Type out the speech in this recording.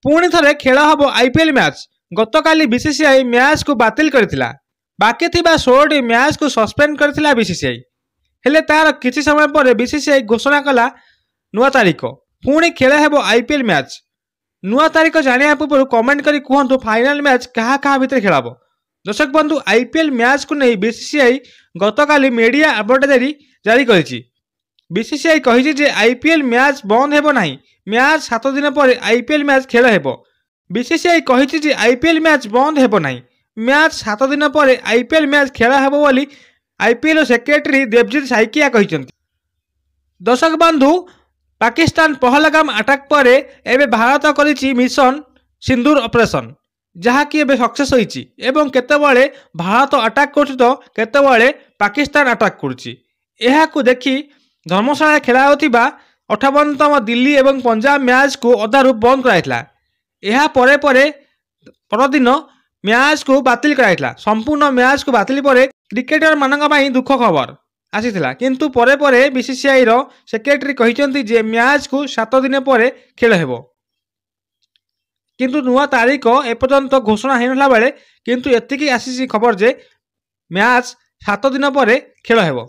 पुणी थे खेल हम आईपीएल मैच। गतकाली बीसीसीआई मैच को बातिल करथिला। बाकी थिबा 16टी मैच को सस्पेंड करथिला बीसीसीआई। हेले तार किछि समय पर बीसीसीआई घोषणा कला नुआ तारीख पुणी खेल हेबो आईपीएल मैच। नुआ तारीख जानिया पूर्व कमेंट करी कहतु फाइनल मैच क्या क्या भितर खेलाबो। दर्शक बंधु आईपीएल मैच को नहीं बीसीसीआई गतकाली मीडिया एडवर्टाइजरी जारी करिछि। बीसीसीआई कहिछि जे आईपीएल मैच बंद हेबो नाही, मैच 7 दिन पर आईपीएल मैच खेल हेबो। बीसीसीआई कहिछि जे आईपीएल मैच बंद हेबो नाही, मैच 7 दिन पर आईपीएल मैच खेल हेबो बोली आईपीएल सेक्रेटरी देवजीत साइकिया कहिसंती। दर्शक बंधु पाकिस्तान पहलगाम अटैक पर एबे भारत करिछि मिशन सिंदूर ऑपरेशन, जहाँकि एबे सक्सेस होइछि एवं केतेबेले भारत अटैक करछि तो केतेबेले पाकिस्तान अटैक करछि। एहाकु देखि धर्मशाला खेला होतिबा 58तम दिल्ली एवं पंजाब मैच को अधारू बंद कराइथिला। एहा परे परे परदिन मैच को बातिल कराइथिला। संपूर्ण मैच को बातिल परे क्रिकेटर मानक पई दुख खबर आसीथिला, किंतु परे परे बीसीसीआई रो सेक्रेटरी कहिसंती जे मैच को 7 दिन पर खेल हेबो। किंतु नुआ तारीख एपर्यंत घोषणा होइनला बेले किंतु एतिकी आसीछि खबर जे मैच 7 दिन पर खेल हेबो।